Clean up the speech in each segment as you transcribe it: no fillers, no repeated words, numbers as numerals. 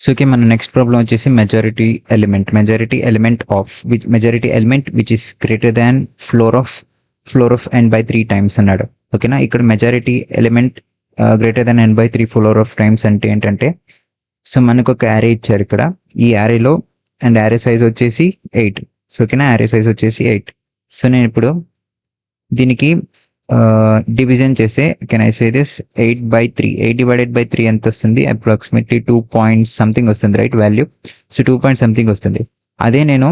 So okay, మన next problem వచ్చేసి majority element which is greater than floor of n by 3 times అన్నాడు. ఓకేనా, ఇక్కడ majority element greater than n by 3 floor of times అంటే ఏంటంటే, so మనకు ఒక యారే ఇచ్చారు ఇక్కడ. ఈ యారేలో అండ్ యారే సైజ్ వచ్చేసి 8. సో ఓకేనా, యారే సైజ్ వచ్చేసి 8. సో నేను ఇప్పుడు దీనికి డివిజన్ చేస్తే can I say this 8/3 8 divided by 3 ఎంత వస్తుంది? అప్రాక్సిమేట్లీ 2 పాయింట్ సంథింగ్ వస్తుంది, right value. So 2 point something వస్తుంది. అదే నేను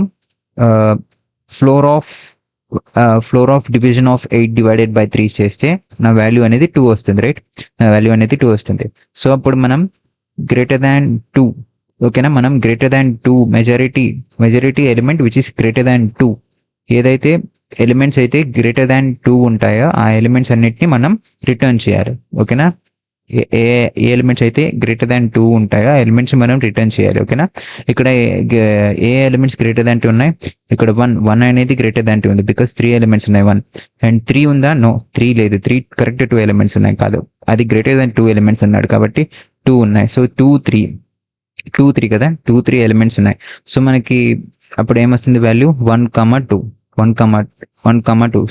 floor of division of 8 divided by 3 చేస్తే నా వాల్యూ అనేది 2 వస్తుంది, రైట్. నా వాల్యూ అనేది 2 వస్తుంది. సో అప్పుడు మనం గ్రేటర్ దాన్ 2, ఓకేనా, మనం greater than 2 majority element which is greater than 2, ఏదైతే ఎలిమెంట్స్ అయితే గ్రేటర్ దాన్ 2 ఉంటాయో ఆ ఎలిమెంట్స్ అన్నిటిని మనం రిటర్న్ చేయాలి. ఓకేనా, ఏ ఎలిమెంట్స్ అయితే గ్రేటర్ దాన్ 2 ఉంటాయో ఆ ఎలిమెంట్స్ మనం రిటర్న్ చేయాలి. ఓకేనా, ఇక్కడ ఏ ఎలిమెంట్స్ గ్రేటర్ దాన్ 2 ఉన్నాయి? ఇక్కడ 1 అనేది గ్రేటర్ దాన్ 2 ఉంది, బికాస్ 3 ఎలిమెంట్స్ ఉన్నాయి. 1 అండ్ 3 ఉందా? నో, 3 లేదు. 3 కరెక్ట్ 2 ఎలిమెంట్స్ ఉన్నాయి, కాదు, అది గ్రేటర్ దాన్ 2 ఎలిమెంట్స్ అన్నాడు కాబట్టి 2 ఉన్నాయి. సో 2 3 కదా, 2 3 ఎలిమెంట్స్ ఉన్నాయి. సో మనకి అప్పుడు ఏమొస్తుంది value? 1,2.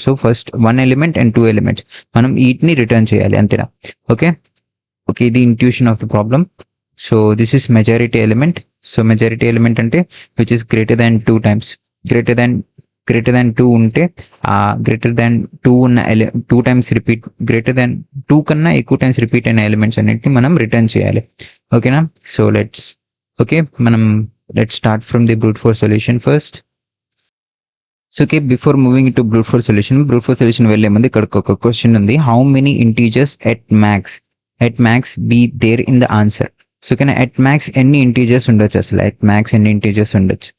So first 1 element and 2 elements మనం వీటిని రిటర్న్ చేయాలి, అంతేనా? ఓకే, ఇది intuition of the problem. So this is majority element. So majority element అంటే which is greater than 2 times. Greater than 2 ఉంటే ఆ గ్రేటర్ దాన్ 2 ఉన్న 2 టైమ్స్ రిపీట్, గ్రేటర్ దాన్ 2 కన్నా ఎక్కువ టైమ్స్ రిపీట్ అయిన ఎలిమెంట్స్ అన్నిటిని మనం రిటర్న్ చేయాలి. ఓకేనా, so let's start from the brute force solution first. So okay, before moving to brute force solution వెళ్ళే ముందు ఇక్కడ ఒక క్వశ్చన్ ఉంది. How many integers at max be there in the answer? So ఓకేనా, ఎట్ మ్యాక్స్ ఎన్ని integers ఉండొచ్చు? అసలు at max ఎన్ని ఇంటీజర్స్ ఉండొచ్చు?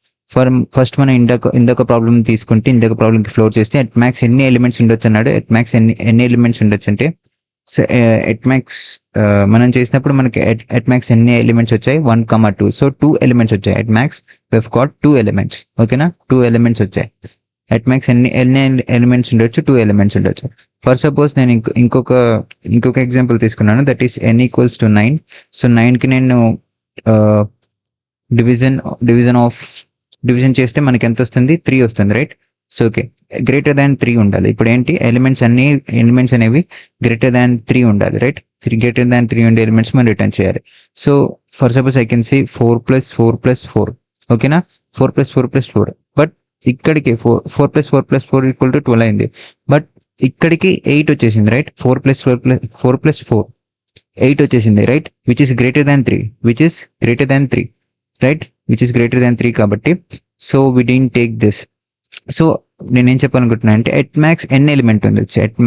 ఫస్ట్ మనం ఇందాక ప్రాబ్లం తీసుకుంటే, ఇందాక ప్రాబ్లంకి ఫ్లోర్ చేస్తే ఎట్ మ్యాక్స్ ఎన్ని ఎలిమెంట్స్ ఉండొచ్చు అన్నాడు. ఎట్ మ్యాక్స్ ఎన్ని ఎలిమెంట్స్ ఉండొచ్చు అంటే, సో ఎట్ మ్యాక్స్ మనం చేసినప్పుడు మనకి ఎట్ మ్యాక్స్ ఎన్ని ఎలిమెంట్స్ వచ్చాయి? 1,2. సో 2 ఎలిమెంట్స్ వచ్చాయి. At max we have got 2 elements. ఓకేనా, 2 ఎలిమెంట్స్ వచ్చాయి. ఎట్ మ్యాక్స్ ఎన్ని ఎలిమెంట్స్ ఉండొచ్చు? 2 ఎలిమెంట్స్ ఉండొచ్చు. ఫర్ సపోజ్ నేను ఇంకొక ఎగ్జాంపుల్ తీసుకున్నాను, that is n equals to 9. So 9కి నేను డివిజన్ చేస్తే మనకి ఎంత వస్తుంది? 3 వస్తుంది, right. So okay, greater than 3 ఉండాలి. ఇప్పుడు ఏంటి? ఎలిమెంట్స్ అనేవి గ్రేటర్ దాన్ 3 ఉండాలి, రైట్. గ్రేటర్ దాన్ 3 ఉండే ఎలిమెంట్స్ మనం రిటర్న్ చేయాలి. So for suppose I can say 4 + 4 + 4. ఓకేనా, 4 + 4 + 4. బట్ ఇక్కడికి 4 + 4 + 4 = 12 అయింది. బట్ ఇక్కడికి 8 వచ్చేసింది, రైట్. 4 + 4 8 వచ్చేసింది, right. Which is greater than 3, right, which is greater than 3 కాబట్టి so we didn't take this. So నేనేం చెప్పాలనుకుంటున్నా అంటే ఎట్ మ్యాక్స్ ఎన్ని ఎలిమెంట్ ఉండొచ్చు? ఎట్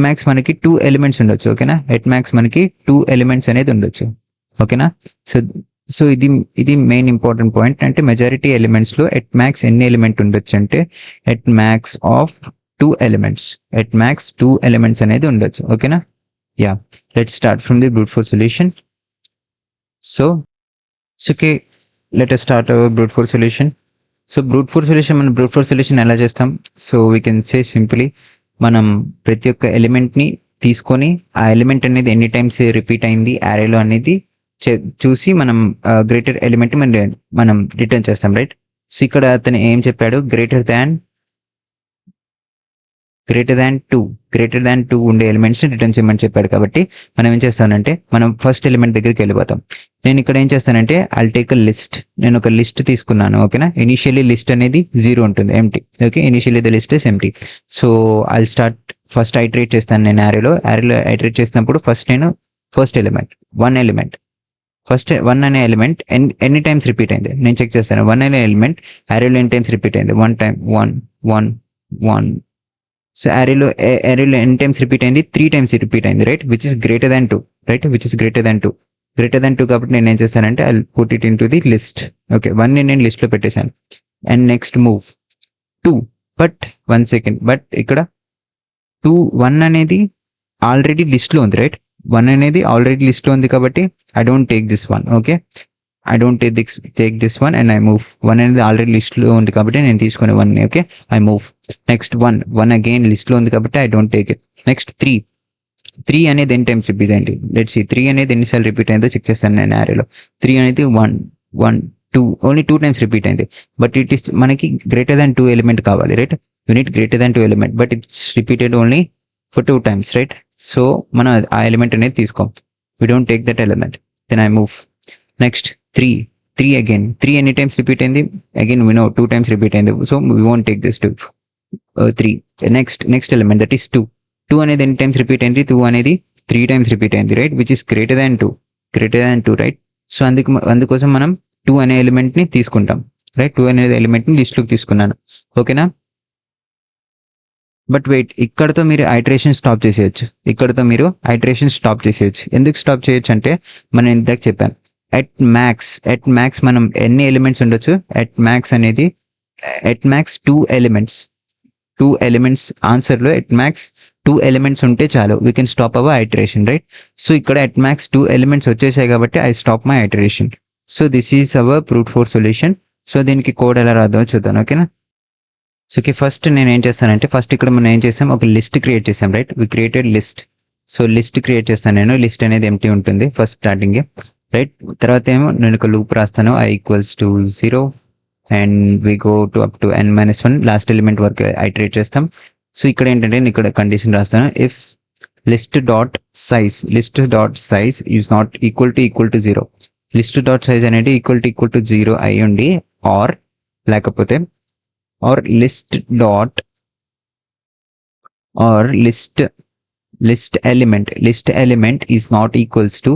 మ్యాక్స్ మనకి 2 ఎలిమెంట్స్ ఉండొచ్చు. ఓకేనా, ఎట్ మ్యాక్స్ మనకి 2 ఎలిమెంట్స్ అనేది ఉండొచ్చు. ఓకేనా, సో ఇది మెయిన్ ఇంపార్టెంట్ పాయింట్. అంటే మెజారిటీ ఎలిమెంట్స్ లో ఎట్ మ్యాక్స్ ఎన్ని ఎలిమెంట్ ఉండొచ్చు అంటే at max of 2 elements. At max 2 elements అనేది ఉండొచ్చు. ఓకేనా, yeah, let's start from the brute force solution. So okay, let us start our brute force solution. So brute force solution ఎలా చేస్తాం? So we can say simply, మనం ప్రతి ఒక్క ఎలిమెంట్ని తీసుకొని ఆ ఎలిమెంట్ అనేది ఎన్ని టైమ్స్ రిపీట్ అయింది యారేలో అనేది చూసి మనం గ్రేటర్ ఎలిమెంట్ మనం రిటర్న్ చేస్తాం, రైట్. సో ఇక్కడ అతను ఏం చెప్పాడు? గ్రేటర్ దాన్ 2 ఉండే ఎలిమెంట్స్ రిటర్న్ చేయమని చెప్పాడు. కాబట్టి మనం ఏం చేస్తానంటే మనం ఫస్ట్ ఎలిమెంట్ దగ్గరికి వెళ్ళిపోతాం. నేను ఇక్కడ ఏం చేస్తానంటే ఐల్ టేక్ అ లిస్ట్. నేను ఒక లిస్ట్ తీసుకున్నాను. ఓకేనా, ఇనిషియల్లీ లిస్ట్ అనేది 0 ఉంటుంది, empty. Okay, initially the list is empty. So I'll start first iterate చేస్తాను నేను యారేలో ఐటరేట్ చేసినప్పుడు ఫస్ట్ ఎలిమెంట్ 1 అనే ఎలిమెంట్ ఎన్ని టైమ్స్ రిపీట్ అయింది నేను చెక్ చేస్తాను. 1 అనే ఎలిమెంట్ యారేలో ఎన్ని టైమ్స్ రిపీట్ అయింది? 1 టైమ్, 1. సో యారేలో ఎన్ని టైమ్స్ రిపీట్ అయింది? 3 టైమ్స్ రిపీట్ అయింది, right, which is greater than 2, right, which is greater than 2 కాబట్టి నేను ఏం చేస్తానంటే I put it in to the list. Okay, 1 ని నేను లిస్ట్ లో పెట్టేశాను. And next move 2. But 1 second, but ఇక్కడ 1 అనేది ఆల్రెడీ లిస్ట్ లో ఉంది, రైట్. 1 అనేది ఆల్రెడీ లిస్ట్ లో ఉంది కాబట్టి I don't take this 1. Okay, I don't take this 1 and I move. 1 అనేది ఆల్రెడీ లిస్ట్ లో ఉంది కాబట్టి నేను తీసుకునే 1. Okay, I move. Next 1 again list లో ఉంది కాబట్టి I don't take it. Next 3 3 అనేది ఎన్ని టైమ్స్ రిపీట్ అయింది, లెట్స్ సీ 3 అనేది ఎన్నిసార్లు రిపీట్ అయిందో చెక్ చేస్తాను నేను యారేలో. 3 అనేది 1 1 2 ఓన్లీ 2 టైమ్స్ రిపీట్ అయింది. బట్ ఇట్ ఈస్ మనకి గ్రేటర్ దాన్ 2 ఎలిమెంట్ కావాలి, right? Unit greater than 2 element, but it's repeated only for 2 times, right? So మనం ఆ ఎలిమెంట్ అనేది తీసుకోం, we don't take that element. Then I move. Next 3 again. 3 any times repeat అయింది, again we know 2 times repeat అయింది, so we won't take this 2 3. Next element, that is 2 అనేది ఎన్ని times repeat అయింది, 2 అనేది 3 times repeat అయింది, right? Which is greater than 2 right? So అందుకోసం మనం 2 అనే ఎలిమెంట్ ని తీసుకుంటాం, రైట్? 2 అనే ఎలిమెంట్ ని లిస్ట్ లోకి తీసుకున్నాను, ఓకేనా? బట్ వెయిట్, ఇక్కడతో మీరు ఐటరేషన్ స్టాప్ చేసేయచ్చు. ఎందుకు స్టాప్ చేయొచ్చు అంటే మనం ఇందాక చెప్పాం, ఎట్ మ్యాక్స్ మనం ఎన్ని ఎలిమెంట్స్ ఉండొచ్చు, ఎట్ మ్యాక్స్ 2 ఎలిమెంట్స్ ఆన్సర్లో ఎట్ మ్యాక్స్ 2 ఎలిమెంట్స్ ఉంటే చాలు, we can stop our iteration, right? So ఇక్కడ ఎట్ మ్యాక్స్ 2 ఎలిమెంట్స్ వచ్చేసాయి కాబట్టి I stop my iteration. So this is our brute force solution. So దీనికి కోడ్ ఎలా రాద్దామో చూద్దాం, ఓకేనా? సో ఫస్ట్ నేను ఏం చేస్తానంటే, ఫస్ట్ ఇక్కడ మనం ఏం చేసాం, ఒక లిస్ట్ క్రియేట్ చేసాం, right? We created list. So list create చేస్తాను నేను, లిస్ట్ అనేది ఎంటీ ఉంటుంది ఫస్ట్ స్టార్టింగ్, రైట్? తర్వాత ఏమో నేను ఒక లూప్ రాస్తాను, i equals to 0 and we go to up to n-1 last element వరకు ఐటరేట్ చేస్తాం. సో ఇక్కడ ఏంటంటే నేను ఇక్కడ కండిషన్ రాస్తాను, if list dot size is not equal to 0, list dot size అనేది ఈక్వల్ టు 0 అయి ఉండి, ఆర్ లేకపోతే list element is not equals to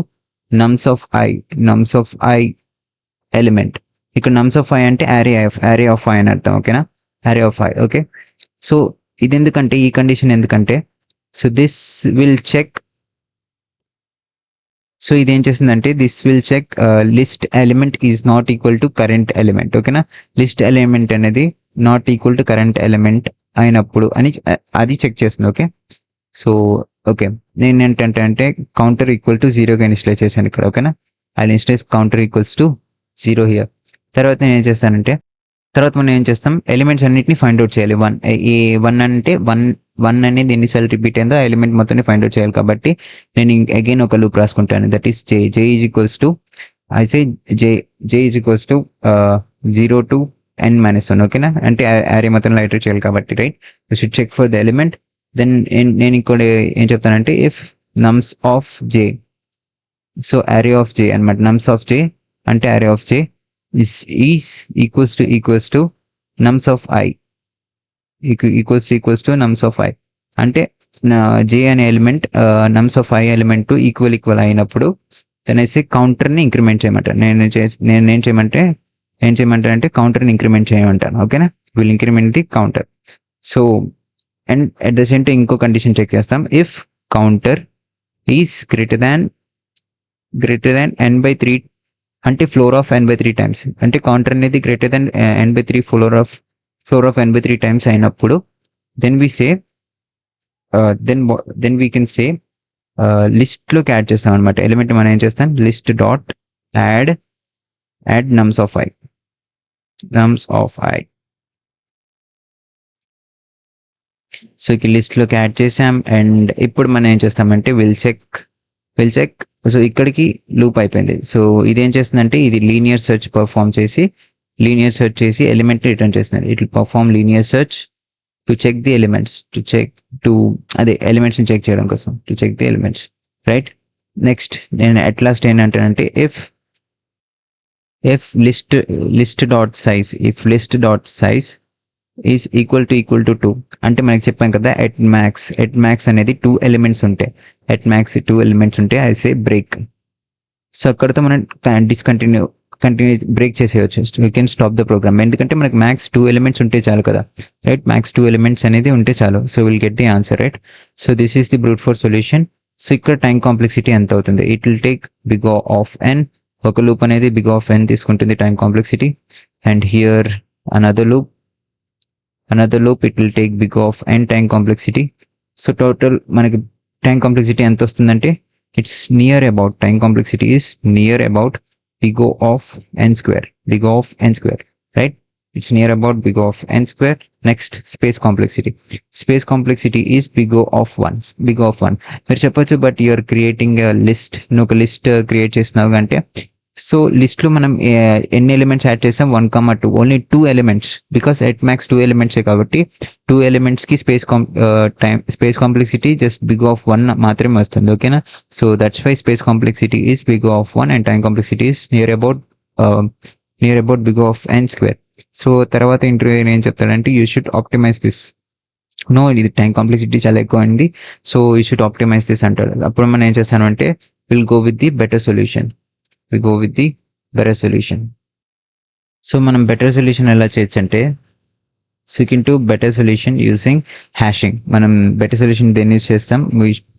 nums of I element. ఇక్కడ nums of I అంటే array of I అని అర్థం, ఓకేనా? array of I, okay? So ఇది ఎందుకంటే, ఈ కండిషన్ ఎందుకంటే, so this will check, so ఇది ఏం చేస్తుందంటే this will check list element is not equal to current element, ఓకేనా? లిస్ట్ ఎలిమెంట్ అనేది not equal to current element అయినప్పుడు అని అది చెక్ చేస్తుంది, ఓకే? సో ఓకే, నేను ఏంటంటే అంటే కౌంటర్ ఈక్వల్ టు 0గా ఇనిషియలైజ్ చేశాను ఇక్కడ, ఓకేనా? I initialise counter equals to 0 here. తర్వాత నేను ఏం చేస్తానంటే, మనం ఏం చేస్తాం, ఎలిమెంట్స్ అన్నిటిని ఫైండ్ అవుట్ చేయాలి. 1 అంటే 1 అనేది ఎన్నిసార్లు రిపీట్ అయిందో ఆ ఎలిమెంట్ మొత్తాన్ని ఫైండ్ అవుట్ చేయాలి. కాబట్టి నేను అగైన్ ఒక లూప్ రాసుకుంటాను, that is J is equals to J is equals to 0 to n-1, ఓకేనా? అంటే యారే మొత్తంలో ఐటరేట్ చేయాలి కాబట్టి, right? You should check for the element. Then నేను ఇక్కడ ఏం చెప్తానంటే, if nums of j, so array of j అనమాట, nums of j అంటే array of j is equals to nums of i, equals to nums of i అంటే j అనే element nums of i element equal అయినప్పుడు దానేసి కౌంటర్ని increment చేయమంటాను. నేను ఏం చేయమంటానంటే కౌంటర్ని increment చేయమంటాను, ఓకేనా? Will increment the counter. So and at the same time ఇంకో condition check చేస్తాం, if counter is greater than n/3 అంటే ఫ్లోర్ ఆఫ్ n/3 టైమ్స్, అంటే కౌంటర్ అనేది greater than n/3 floor of n/3 times అయినప్పుడు then we say then we can say లిస్ట్లోకి add చేస్తాం అనమాట. Element మనం ఏం చేస్తాం, list dot add nums of i. So ఇక్కడ లిస్ట్లోకి యాడ్ చేసాం. అండ్ ఇప్పుడు మనం ఏం చేస్తామంటే విల్ చెక్. సో ఇక్కడికి లూప్ అయిపోయింది. సో ఇదేం చేస్తుందంటే ఇది లీనియర్ సెర్చ్ చేసి ఎలిమెంట్ రిటర్న్ చేస్తుంది. It perform linear search to check the elements, ఎలిమెంట్స్ని చెక్ చేయడం కోసం, to check the elements, right? Next నేను అట్ లాస్ట్ ఏంటంటానంటే if list dot size is equal to 2 అంటే మనకి చెప్పాం కదా, ఎట్ మ్యాక్స్ అనేది 2 ఎలిమెంట్స్ ఉంటాయి. I say break. సో అక్కడతో మనం కంటిన్యూ బ్రేక్ చేసేయచ్చు. You can stop the program. ఎందుకంటే మనకి మ్యాక్స్ 2 ఎలిమెంట్స్ ఉంటే చాలు కదా, రైట్? మ్యాక్స్ 2 ఎలిమెంట్స్ అనేది ఉంటే చాలు. So will get the answer, right? So this is the brute force solution. So ఇక్కడ టైం కాంప్లెక్సిటీ ఎంత అవుతుంది, it will take big of n, ఒక లూప్ అనేది బిగ్ ఆఫ్ n తీసుకుంటుంది time complexity. And here another loop it will take big of n time complexity. So total మనకి time complexity ఎంత వస్తుందంటే it's time complexity is near about big O of n square, right? it's near about big O of n square. Next, space complexity. Space complexity is big O of 1. Big O of 1. మీరు చెప్పొచ్చు, but you're creating list. నువ్వు ఒక list create చేసినావు అంటే, so లిస్ట్లో మనం ఎన్ని elements add చేస్తాం, 1, 2, only 2 elements, because at max 2 ఎలిమెంట్సే కాబట్టి 2 ఎలిమెంట్స్కి space complexity just big of 1 మాత్రమే వస్తుంది. ఓకేనా? So that's why space complexity is big of 1 and time complexity is near about big of n square. So తర్వాత interview ఏం చెప్తాడంటే, you should optimise this. No, ఇది టైం కాంప్లెక్సిటీ చాలా ఎక్కువ అయింది, so you should optimise this అంటాడు. అప్పుడు మనం ఏం చేస్తాను అంటే, will go with the better solution. We go with the better solution. So మనం బెటర్ సొల్యూషన్ ఎలా చేయొచ్చు అంటే, seeking to better solution using hashing. మనం బెటర్ సొల్యూషన్ దేన్ని యూజ్ చేస్తాం,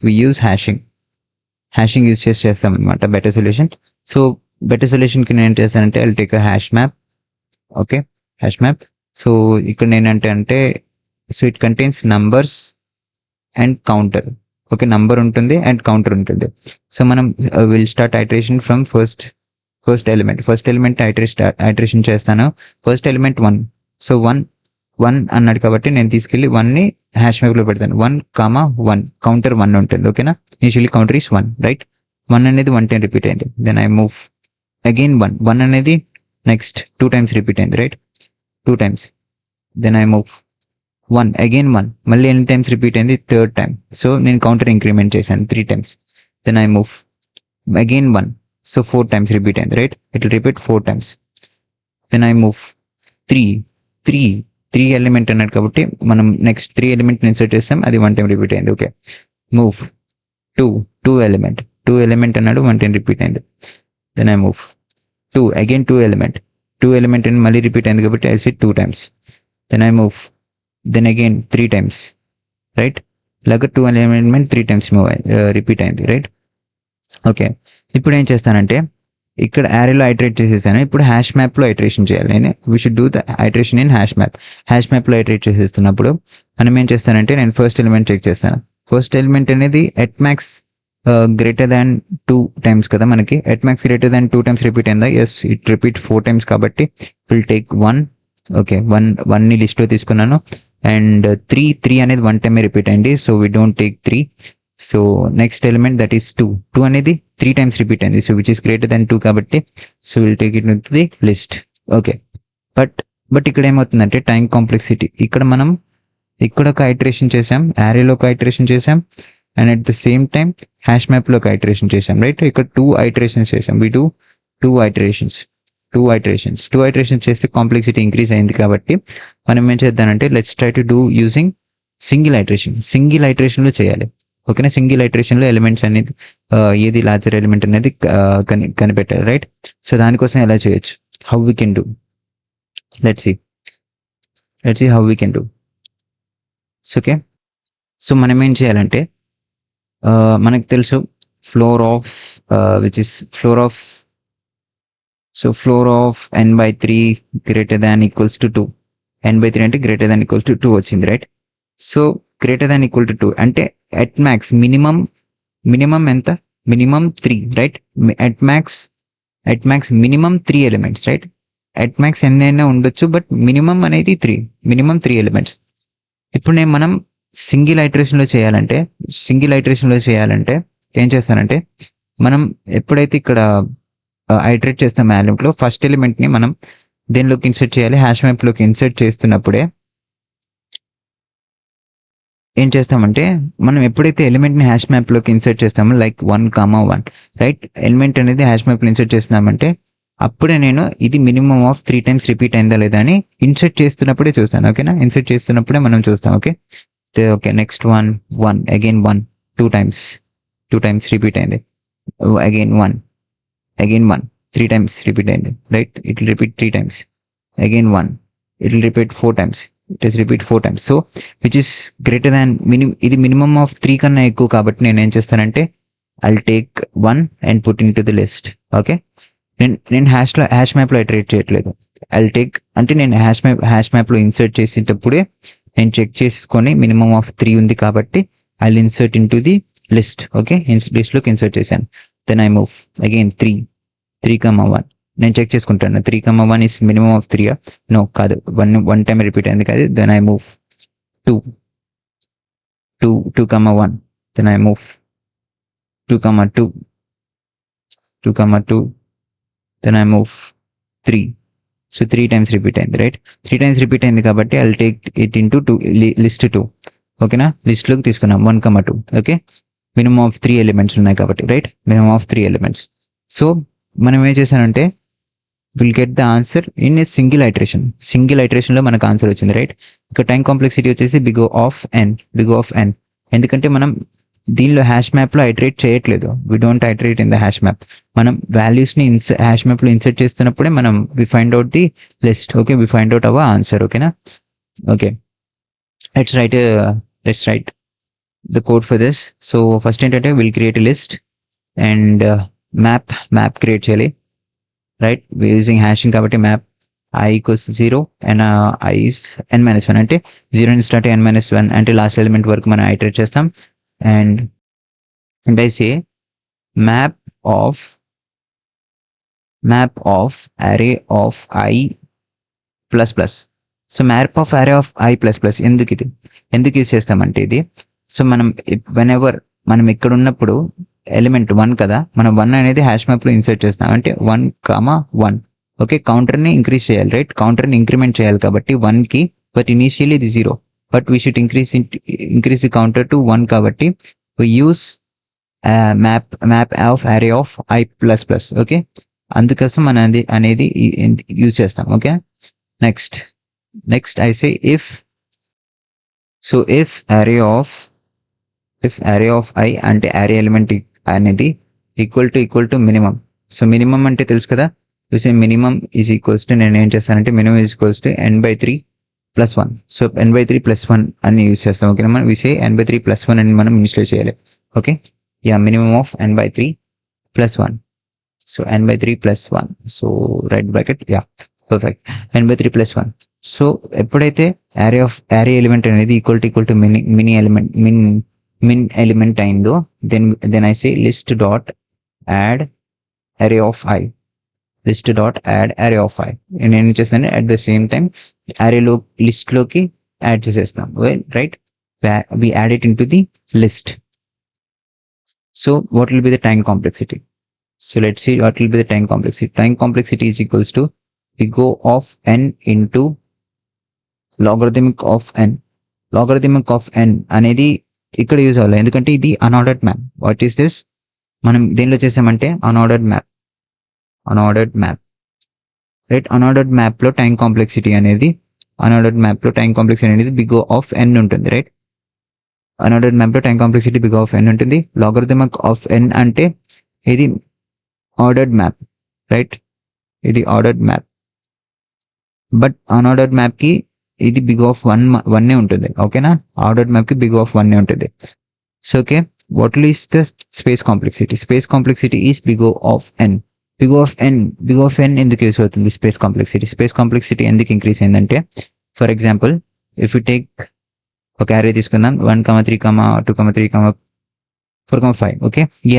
we use హ్యాషింగ్ యూజ్ చేస్తాం అనమాట బెటర్ సొల్యూషన్. సో బెటర్ సొల్యూషన్కి నేను ఏం చేస్తానంటే, I'll take a hash map. Okay, hash map. So ఇక్కడ నేనంటే అంటే, so it contains numbers and counter. Okay, number ఉంటుంది అండ్ కౌంటర్ ఉంటుంది. సో మనం will start iteration from first element iteration చేస్తాను. First element 1. సో 1 అన్నాడు కాబట్టి నేను తీసుకెళ్ళి 1ని హ్యాష్ మ్యాప్లో పెడతాను. 1, కౌంటర్ 1 ఉంటుంది. ఓకేనా? Initially counter is 1, right? 1 అనేది 1 టైం రిపీట్ అయింది. దెన్ ఐ మూవ్ అగైన్ 1 అనేది నెక్స్ట్ 2 టైమ్స్ రిపీట్ అయింది, right? 2 times. Then I move 1 again 1, మళ్ళీ ఎన్ని టైమ్స్ రిపీట్ అయింది, 3rd టైం. సో నేను కౌంటర్ ఇంక్రిమెంట్ చేశాను 3 times. Then I move again 1, so 4 times repeat అయింది, right? It will repeat 4 times. Then I move 3 element అన్నాడు కాబట్టి మనం నెక్స్ట్ 3 ఎలిమెంట్ ఇన్సర్ట్ చేస్తాం, అది 1 టైం రిపీట్ అయింది. ఓకే, మూవ్ 2 ఎలిమెంట్ అన్నాడు, 1 టైం రిపీట్ అయింది. Then I move 2 again 2 element అని మళ్ళీ రిపీట్ అయింది కాబట్టి I said 2 times. Then I move then again 3 times, right? ఇలాగ 2 ఎలిమెంట్ 3 టైమ్స్ రిపీట్ అయింది, రైట్? ఓకే, ఇప్పుడు ఏం చేస్తానంటే, ఇక్కడ యారేలో ఐటరేట్ చేసేసాను. ఇప్పుడు హ్యాష్ మ్యాప్లో ఐటరేషన్ చేయాలి. నేను we should do the iteration in hash మ్యాప్లో ఐటరేట్ చేసేస్తున్నప్పుడు మనం ఏం చేస్తానంటే, నేను ఫస్ట్ ఎలిమెంట్ చెక్ చేస్తాను. ఫస్ట్ ఎలిమెంట్ అనేది at max greater than 2 times కదా మనకి. At max greater than 2 times repeat అయిందా? ఎస్, ఇట్ రిపీట్ 4 టైమ్స్ కాబట్టి విల్ టేక్ 1. ఓకే, 1ని లిస్ట్లో తీసుకున్నాను. అండ్ 3 అనేది 1 టైమే రిపీట్ అయింది, so we don't take 3. So next element that is 2 అనేది 3 టైమ్స్ రిపీట్ అయింది, so which is greater than 2 కాబట్టి so will take it with the list. Okay, but ఇక్కడ ఏమవుతుందంటే, టైం కాంప్లెక్సిటీ. ఇక్కడ మనం ఇక్కడ ఒక ఐటరేషన్ చేసాం, యారేలో ఒక ఐటరేషన్ చేసాం, and at the same time hash మ్యాప్లో ఒక ఐటరేషన్ చేసాం, రైట్? ఇక్కడ 2 ఐటరేషన్స్ చేసాం. వీ డూ 2 ఐటరేషన్స్ చేస్తే కాంప్లెక్సిటీ ఇంక్రీజ్ అయింది కాబట్టి మనం ఏం చేద్దామంటే, let's try to do using single ఐటరేషన్లో చేయాలి. ఓకేనా? సింగిల్ ఐటరేషన్లో ఎలిమెంట్స్ అనేది ఏది లార్జర్ ఎలిమెంట్ అనేది కనిపెట్టాలి, రైట్? సో దానికోసం ఎలా చేయొచ్చు, how we can do, let's see how we can do. Okay, so మనం ఏం చేయాలంటే, మనకు తెలుసు floor of n/3 greater than equals to 2. n/3 అంటే greater than equals to 2 వచ్చింది, right? So greater than equal to 2 అంటే ఎట్ మ్యాక్స్ మినిమం ఎంత, minimum 3, right? At max minimum 3 elements, right? At max ఎన్నైనా ఉండొచ్చు, బట్ మినిమం అనేది 3 elements. ఇప్పుడు మనం single ఐటరేషన్లో చేయాలంటే ఏం చేస్తానంటే, మనం ఎప్పుడైతే ఇక్కడ ఐటరేట్ చేస్తాం ఎలిమెంట్లో, ఫస్ట్ ఎలిమెంట్ని మనం దేనిలోకి ఇన్సర్ట్ చేయాలి, హ్యాష్ మ్యాప్లోకి ఇన్సర్ట్ చేస్తున్నప్పుడే ఏం చేస్తామంటే, మనం ఎప్పుడైతే ఎలిమెంట్ని హ్యాష్ మ్యాప్లోకి ఇన్సర్ట్ చేస్తామో, లైక్ 1, రైట్? ఎలిమెంట్ అనేది హ్యాష్ మ్యాప్లో ఇన్సర్ట్ చేస్తున్నామంటే అప్పుడే నేను ఇది మినిమం ఆఫ్ 3 టైమ్స్ రిపీట్ అయిందా లేదా అని ఇన్సర్ట్ చేస్తున్నప్పుడే చూస్తాను. ఓకేనా? ఇన్సర్ట్ చేస్తున్నప్పుడే మనం చూస్తాం. Okay, next 1 again 1, 2 times repeat అయింది. అగైన్ 1 3 టైమ్స్ రిపీట్ అయింది, right? It will repeat 3 times. Again 1, it will repeat 4 times. Repeat 4 times. So which is greater దాన్ ఇది మినిమం ఆఫ్ 3 కన్నా ఎక్కువ కాబట్టి నేను ఏం చేస్తానంటే, I'll take 1 and put in to the list. Okay, నేను హ్యాష్ మ్యాప్లో ఐటరేట్ చేయట్లేదు. ఐల్ టేక్ అంటే నేను హ్యాష్ మ్యాప్లో ఇన్సర్ట్ చేసేటప్పుడే నేను చెక్ చేసుకొని మినిమం ఆఫ్ 3 ఉంది కాబట్టి I'll insert into the list. Okay, లిస్ట్లోకి ఇన్సర్ట్ చేశాను. దెన్ ఐ మూవ్ అగైన్ 3, 1 నేను చెక్ చేసుకుంటాను 3,1 ఇస్ మినిమం ఆఫ్ 3 నో కాదు, వన్ టైం రిపీట్ అయింది కాదు. Then I move 2 2,1, then I move 2,2 2,2, then I move 3. So 3 times repeat అయింది, right? 3 times repeat అయింది కాబట్టి I will take it into 2 list 2. ఓకేనా? లిస్ట్లోకి తీసుకున్నాం 1,2. ఓకే, మినిమం ఆఫ్ 3 ఎలిమెంట్స్ ఉన్నాయి కాబట్టి, right? Minimum of 3 elements. So మనం ఏం చేశానంటే will get the answer in a single ఐటరేషన్లో మనకు ఆన్సర్ వచ్చింది, రైట్? ఇక టైం కాంప్లెక్సిటీ వచ్చేసి బిగ్ ఆఫ్ ఎన్. ఎందుకంటే మనం దీనిలో హ్యాష్ మ్యాప్లో ఐటరేట్ చేయట్లేదు. We don't iterate in the hash map. మనం వాల్యూస్ని హ్యాష్ మ్యాప్లో ఇన్సర్ట్ చేస్తున్నప్పుడే మనం we find out the list. Okay, we find out our answer. ఓకేనా? Okay, let's write the code for this. So first ఏంటంటే will create a list and map create చేయాలి, right? Using hashing కాబట్టి map I equals 0 and I is n-1 అంటే 0 నుంచి start n-1 అంటే last element వరకు మనం iterate చేస్తాం. And I say map of array of I plus plus. So map of array of I plus plus ఎందుకు use చేస్తామంటే ఇది, so మనం వెనెవర్ మనం ఇక్కడ ఉన్నప్పుడు ఎలిమెంట్ 1 కదా, మనం 1 అనేది హ్యాష్ మ్యాప్లో ఇన్సర్ట్ చేస్తాం అంటే 1,1. ఓకే, కౌంటర్ని ఇంక్రీజ్ చేయాలి, రైట్? కౌంటర్ని ఇంక్రిమెంట్ చేయాలి కాబట్టి 1కి, బట్ ఇనీషియల్లీ ఇది 0, but we should increase the counter to 1 కాబట్టి we use map of array of I plus plus. Okay, అందుకోసం మనం అనేది యూజ్ చేస్తాం. Okay, next I say if array of I అంటే array ఎలిమెంట్ అనేది equal to minimum. So minimum అంటే తెలుసు కదా, we say minimum is equals to, నేను ఏం చేస్తానంటే minimum is equals to n/3 plus 1. So n/3 plus 1 అని యూజ్ చేస్తాం. ఓకే, మనం we say n/3 plus 1 అని మనం ఇన్స్టేట్ చేయాలి. Okay, minimum of n/3 plus 1. So n/3 plus 1, so right bracket, perfect, n/3 plus 1. So ఎప్పుడైతే array ఎలిమెంట్ అనేది equal to min element అయిందో then I say list dot add array of I. నేను ఏం చేస్తాను, at the same time లిస్ట్లోకి add చేసేస్తాం, right? we add it into the list. So what will be the time complexity? So let's see what will be the time complexity. Time complexity is equals to big O of n into logarithmic of n అనేది ఇక్కడ use అవ్వాలి, ఎందుకంటే ఇది unordered map. What is this? మనం దేనిలో చేసామంటే unordered map, right? Unordered మ్యాప్లో time complexity అనేది బిగ్ O ఆఫ్ n ఉంటుంది, రైట్? అన్ఆర్డర్డ్ మ్యాప్లో time complexity big O of n ఉంటుంది. లాగరిథమిక్ ఆఫ్ n అంటే ఇది ఆర్డర్డ్ మ్యాప్, రైట్? ఇది ఆర్డర్డ్ మ్యాప్, బట్ అన్ఆర్డర్డ్ మ్యాప్కి ఇది బిగ్ O ఆఫ్ 1 ఉంటుంది. ఓకేనా? ఆర్డర్డ్ మ్యాప్కి బిగ్ O ఆఫ్ 1 ఉంటుంది. So okay, what is the space complexity? Space complexity is big O of n. Big O of n ఎందుకు use అవుతుంది? Space complexity ఎందుకు increase అయిందంటే, for example if you take ఒక array తీసుకుందాం 1,3, 2,3, 4, 5. Okay, ఈ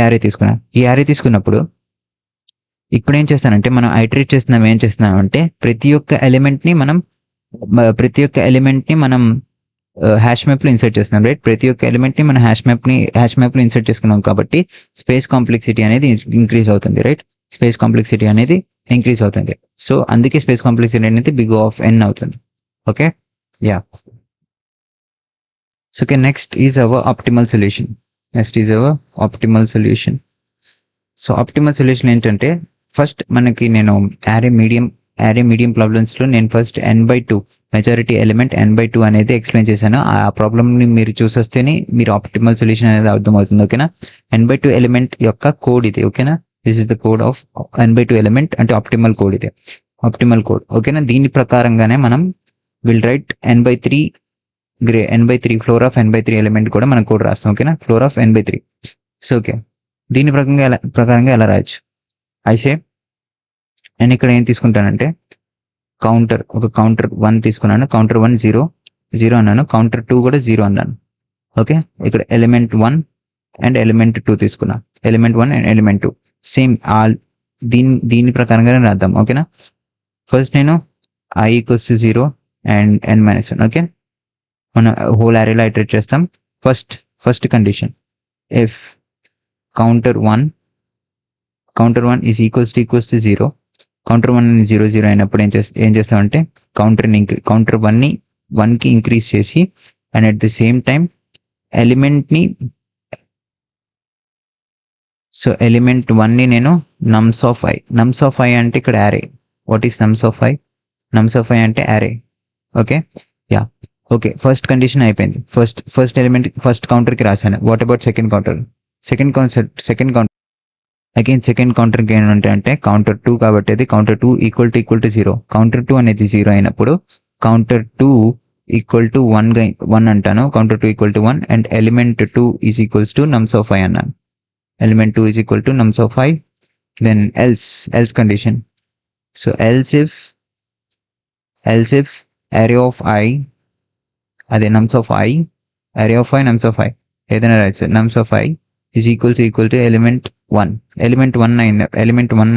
యారే తీసుకున్నప్పుడు ఇప్పుడు ఏం చేస్తానంటే మనం ఐటరేట్ ఏం చేస్తున్నామంటే ప్రతి ఒక్క ఎలిమెంట్ని మనం హ్యాష్ మ్యాప్లో ఇన్సర్ట్ చేస్తున్నాం, రైట్? ప్రతి ఒక్క ఎలిమెంట్ని మనం హ్యాష్ మ్యాప్లో ఇన్సర్ట్ చేసుకున్నాం కాబట్టి స్పేస్ కాంప్లెక్సిటీ అనేది ఇంక్రీజ్ అవుతుంది, రైట్? సో అందుకే స్పేస్ కాంప్లెక్సిటీ అనేది బిగ్ O ఆఫ్ n అవుతుంది. Okay, so okay, next is our optimal solution. So optimal solution ఏంటంటే, ఫస్ట్ మనకి నేను యారే మీడియం ప్రాబ్లమ్స్లో నేను first n/2 majority element n/2 అనేది ఎక్స్ప్లెయిన్ చేశాను. ఆ ప్రాబ్లమ్ని మీరు చూసొస్తేనే మీరు ఆప్టిమల్ సొల్యూషన్ అనేది అర్థమవుతుంది. ఓకేనా? n/2 ఎలిమెంట్ యొక్క కోడ్ ఇది. ఓకేనా? This is the code of n/2 element అంటే ఆప్టిమల్ కోడ్. ఓకేనా? దీని ప్రకారంగానే మనం will write n/3 floor of n/3 element కూడా మనం కోడ్ రాస్తాం. ఓకేనా? Floor of n/3. So okay, దీని ప్రకారంగా ఎలా రాయొచ్చు? అయితే నేను ఇక్కడ ఏం తీసుకుంటానంటే కౌంటర్ 1 తీసుకున్నాను, కౌంటర్ 1 0 అన్నాను, కౌంటర్ 2 కూడా 0 అన్నాను. ఓకే, ఇక్కడ ఎలిమెంట్ 1 అండ్ ఎలిమెంట్ 2 తీసుకున్నా, ఎలిమెంట్ 1 అండ్ ఎలిమెంట్ 2 సేమ్ దీని ప్రకారంగానే రాద్దాం, ఓకేనా. ఫస్ట్ నేను I equals to 0 and n-1, okay. మనం హోల్ అరేలో ఇటరేట్ చేస్తాం. First condition, if counter 1 is equals to 0, counter 1 అని 0 అయినప్పుడు ఏం చేస్తామంటే కౌంటర్ 1కి ఇంక్రీజ్ చేసి and at the same time ఎలిమెంట్ని, సో ఎలిమెంట్ 1ని నేను నమ్స్ ఆఫ్ I అంటే ఇక్కడ array. What is nums of I? Nums of I అంటే array, okay. Ya, okay. First condition అయిపోయింది. ఫస్ట్ ఎలిమెంట్ ఫస్ట్ కౌంటర్కి రాశాను. What about second counter? Second counter again second కౌంటర్కి ఏంటంటే అంటే కౌంటర్ 2 కాబట్టి అది కౌంటర్ 2 ఈక్వల్ టు 0. కౌంటర్ 2 అనేది 0 అయినప్పుడు కౌంటర్ 2 ఈక్వల్ టు 1 అంటాను. Counter 2 equal to 1 and element 2 is equals to nums of I అన్నాను. Element 2 is equal to nums of I. Then else condition. So else if array of I, అదే nums of I, array of I, nums of I ఏదైనా రాయచ్చు. Nums of I is equal to element 1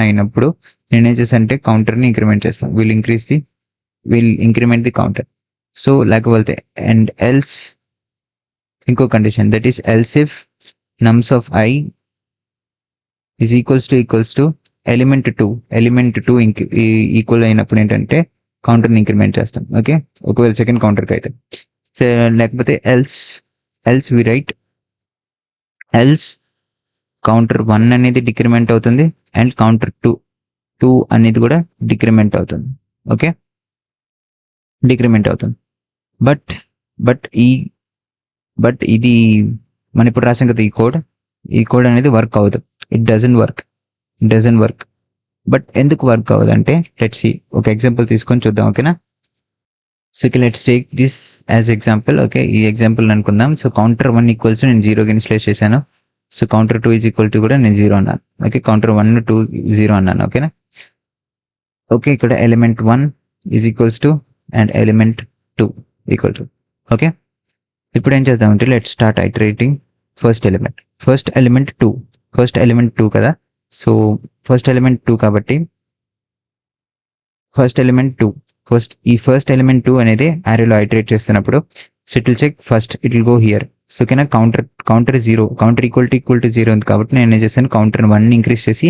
అయినప్పుడు నేనేం చేస్తాను అంటే కౌంటర్ని increment చేస్తాను. Will increment the counter. So లేకపోతే అండ్ ఎల్స్ ఇంకో condition, that is else if nums of I is equals to element 2 equal అయినప్పుడు ఏంటంటే కౌంటర్ని ఇంక్రిమెంట్ చేస్తాం, ఓకే. ఒకవేళ సెకండ్ కౌంటర్కి అయితే. లేకపోతే else we write else counter 1 అనేది డిక్రిమెంట్ అవుతుంది అండ్ కౌంటర్ 2 అనేది కూడా డిక్రిమెంట్ అవుతుంది, ఓకే. డిక్రిమెంట్ అవుతుంది. బట్ ఇది మనం ఇప్పుడు రాసాం కదా ఈ కోడ్ అనేది వర్క్ అవ్వదు. It doesn't work. బట్ ఎందుకు వర్క్ అవ్వదు అంటే లెట్స్ సీ, ఒక ఎగ్జాంపుల్ తీసుకొని చూద్దాం, ఓకేనా. So let's take this as example, okay. ఈ ఎగ్జాంపుల్ అనుకుందాం. సో కౌంటర్ 1 ఈక్వల్స్ నేను 0కి ఇనిషియలైజ్ చేశాను. So counter 2 is equal to కూడా నేను 0 అన్నాను, ఓకే. కౌంటర్ 1 2 0 అన్నాను, ఓకేనా. ఓకే, ఇక్కడ element 1 is equals to and element 2 equal to, okay. ఇప్పుడు ఏం చేద్దామంటే లెట్స్ స్టార్ట్ ఐటరేటింగ్ ఫస్ట్ ఎలిమెంట్ 2 కదా. సో ఫస్ట్ ఎలిమెంట్ 2 కాబట్టి ఫస్ట్ ఎలిమెంట్ 2 అనేది అరేలో ఐటరేట్ చేస్తున్నప్పుడు so it will check first, it will go here. So ఓకేనా, కౌంటర్ 0, కౌంటర్ ఈక్వల్ టు 0 ఉంది కాబట్టి నేను ఏం చేశాను, కౌంటర్ 1ని ఇంక్రీజ్ చేసి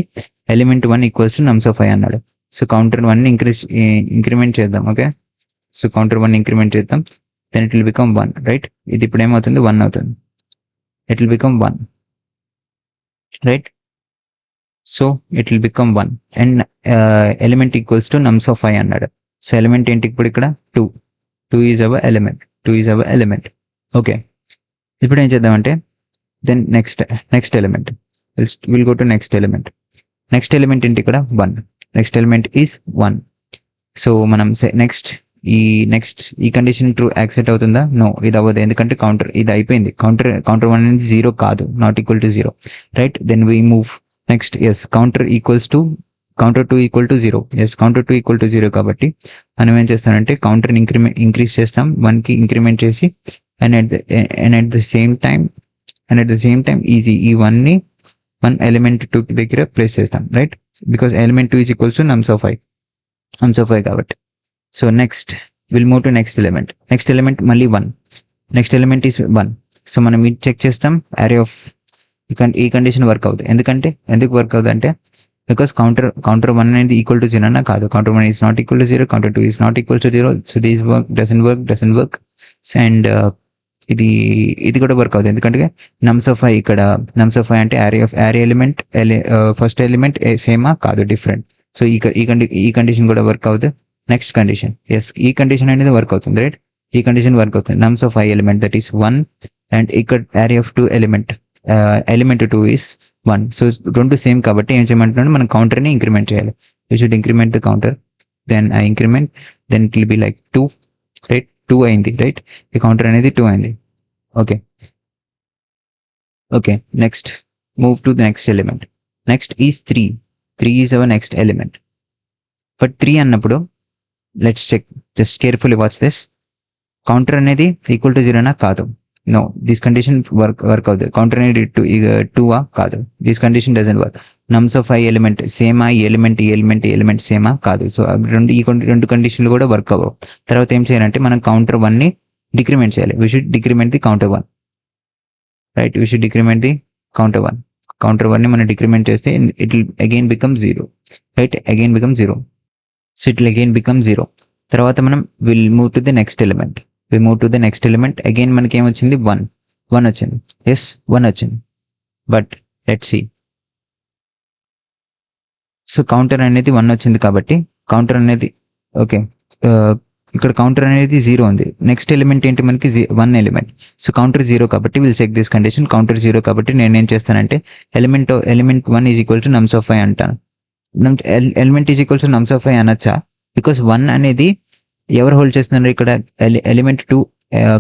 element 1 equals to nums of I అన్నాడు. సో కౌంటర్ 1ని ఇంక్రిమెంట్ చేద్దాం, ఓకే. సో కౌంటర్ 1 ఇంక్రిమెంట్ చేద్దాం. Then it will become 1, right. ఇది ఇప్పుడు ఏమవుతుంది, 1 అవుతుంది. It will become 1, right. So it will become 1 and element equals to nums of I అన్నాడు. సో ఎలిమెంట్ ఏంటి ఇప్పుడు ఇక్కడ 2 ఈజ్ అవర్ ఎలిమెంట్, ఓకే. ఇప్పుడు ఏం చేద్దామంటే then next element will go to next element ఏంటి ఇక్కడ 1. Next element is 1. సో మనం ఈ కండిషన్ ట్రూ యాక్సెప్ట్ అవుతుందా? నో, ఇది అవ్వదు. ఎందుకంటే ఇది అయిపోయింది. కౌంటర్ 1 అనేది 0 కాదు, not equal to 0, right. Then we move next. Yes, counter 2 equal to 0. Yes, counter 2 equal to 0 కాబట్టి మనం ఏం చేస్తామంటే కౌంటర్ని ఇంక్రీజ్ చేస్తాం 1కి ఇంక్రిమెంట్ చేసి and at the same time easy ఈ 1ని మనం ఎలిమెంట్ 2 దగ్గర ప్లేస్ చేస్తాం, right. Because element 2 is equals to nums of I కాబట్టి. So next will move to next element మళ్ళీ 1. Next element is 1. సో మనం ఇది చెక్ చేస్తాం అరే ఆఫ్ ఈ కండిషన్ వర్క్ అవుతుంది. ఎందుకు వర్క్ అవుతుంది అంటే బికాస్ కౌంటర్ 1 అనేది ఈక్వల్ టు 0 అన్నా కాదు. Counter 1 is not equal to 0, counter 2 is not equal to 0. So these doesn't work. And ఇది కూడా వర్క్ అవుతుంది. ఎందుకంటే నమ్స్ ఆఫ్ I అంటే అరే ఎలిమెంట్ ఫస్ట్ ఎలిమెంట్ సేమా కాదు, డిఫరెంట్. సో ఈ కండిషన్ కూడా వర్క్ అవుతుంది. నెక్స్ట్ కండిషన్, ఎస్, ఈ కండిషన్ అనేది వర్క్ అవుతుంది, రైట్. ఈ కండిషన్ వర్క్ అవుతుంది. Nums of I element that is 1 and ఇక్కడ array of 2 element 2 is 1. So రెండు సేమ్ కాబట్టి ఏం చేయమంటున్నాడు, మనం కౌంటర్ని ఇంక్రిమెంట్ చేయాలి. You should increment the counter. Then I increment, then it will be like 2, right. 2 అయింది, రైట్. ఈ కౌంటర్ అనేది 2 అయింది, okay. Next move to the next element. Next is 3 is our next element. But 3 అన్నప్పుడు let's check, just carefully watch this. Counter అనేది equal to 0 కాదు. No, this condition work అవుతుంది. Counter అనేది 2 కాదు, this condition doesn't work. Nums of I element సేమా, ఈ element సేమా కాదు. సో రెండు కండిషన్లు కూడా వర్క్ అవ్వవు. తర్వాత ఏం చేయాలంటే మనం కౌంటర్ 1ని డిక్రిమెంట్ చేయాలి. We should decrement the counter 1, right? We should decrement the counter 1. Counter 1ని మనం డిక్రిమెంట్ చేస్తే it will again become 0, right? Again become 0. So it will again become 0. తర్వాత మనం will move to the next element. Again మనకి ఏమొచ్చింది? 1 వచ్చింది. Yes, 1 వచ్చింది. But let's see. So counter అనేది 1 వచ్చింది కాబట్టి కౌంటర్ అనేది ఓకే, ఇక్కడ కౌంటర్ అనేది 0 ఉంది. నెక్స్ట్ ఎలిమెంట్ ఏంటి మనకి? 1 ఎలిమెంట్. సో కౌంటర్ 0 కాబట్టి will check this condition. Counter 0 కాబట్టి నేను ఏం చేస్తానంటే element 1 is equal to nums of 5 అంటాను. Element is equal to nums of 5 అనొచ్చా? బికాస్ 1 అనేది ఎవరు హోల్డ్ చేస్తున్నారు ఇక్కడ? ఎలిమెంట్ 2,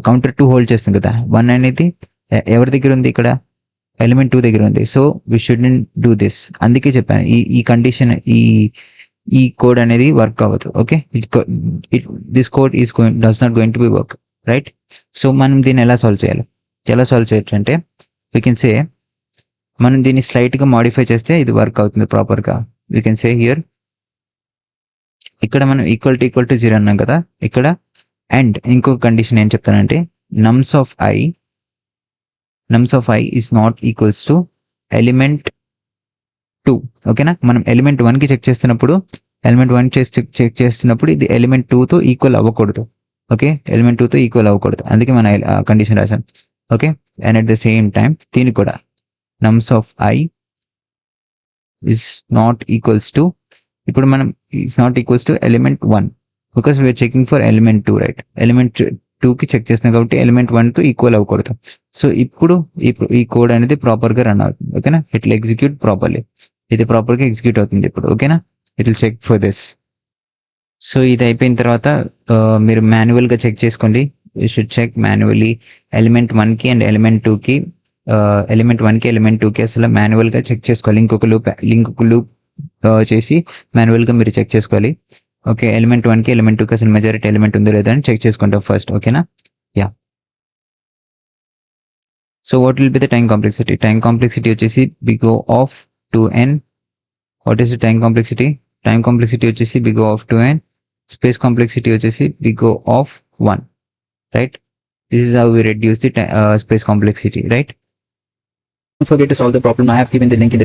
కౌంటర్ 2 హోల్డ్ చేస్తుంది కదా. 1 అనేది ఎవరి దగ్గర ఉంది? ఇక్కడ ఎలిమెంట్ 2 దగ్గర ఉంది. So we shouldn't do this. అందుకే చెప్పాను ఈ కండిషన్, ఈ కోడ్ అనేది వర్క్ అవ్వదు. Okay, this code does not going to be work, right? So మనం దీన్ని ఎలా సాల్వ్ చేయొచ్చు అంటే వీ కెన్ సే, మనం దీన్ని స్లైట్గా మాడిఫై చేస్తే ఇది వర్క్ అవుతుంది ప్రాపర్గా. వీ కెన్ సే హియర్, ఇక్కడ మనం ఈక్వల్ టు 0 అన్నాం కదా. ఇక్కడ అండ్ ఇంకొక కండిషన్ ఏం చెప్తానంటే నమ్స్ of I is not equals to element 2. ఓకేనా? మనం ఎలిమెంట్ 1కి చెక్ చేస్తున్నప్పుడు ఇది ఎలిమెంట్ 2తో ఈక్వల్ అవ్వకూడదు. ఓకే, ఎలిమెంట్ 2తో ఈక్వల్ అవ్వకూడదు. అందుకే మనం కండిషన్ రాసాం. Okay, and at the same time దీనికి కూడా nums of I is not equals to, ఇప్పుడు మనం is not equals to element 1 because we are checking for element 2, రైట్? ఎలిమెంట్ 2కి చెక్ చేస్తున్నాం కాబట్టి ఎలిమెంట్ 1తో ఈక్వల్ అవ్వకూడదు. సో ఇప్పుడు ఈ కోడ్ అనేది ప్రాపర్గా రన్ అవుతుంది. ఓకేనా? It will execute properly. ఇది ప్రాపర్గా ఎగ్జిక్యూట్ అవుతుంది ఇప్పుడు. ఓకేనా? It will check for this. So ఇది అయిపోయిన తర్వాత మీరు మాన్యువల్గా చెక్ చేసుకోండి. You should check manually element 1కి అండ్ ఎలిమెంట్ 2కి, ఎలిమెంట్ 1కి ఎలిమెంట్ 2కి అసలు మాన్యువల్గా చెక్ చేసుకోవాలి. ఇంకొక లూప్ చేసి మాన్యువల్గా మీరు చెక్ చేసుకోవాలి. ఓకే, ఎలిమెంట్ 1కి ఎలిమెంట్ 2కి అసలు మెజారిటీ ఎలిమెంట్ ఉందో లేదా అని చెక్ చేసుకుంటాం ఫస్ట్. ఓకేనా? Yeah. So what will be the time complexity? Time complexity వచ్చేసి big O of 2n. What is the time complexity? Time complexity వచ్చేసి big O of 2n. Space complexity వచ్చేసి big O of 1, right? This is how we reduce the space complexity, right? Don't forget to solve the problem. I have given the link in the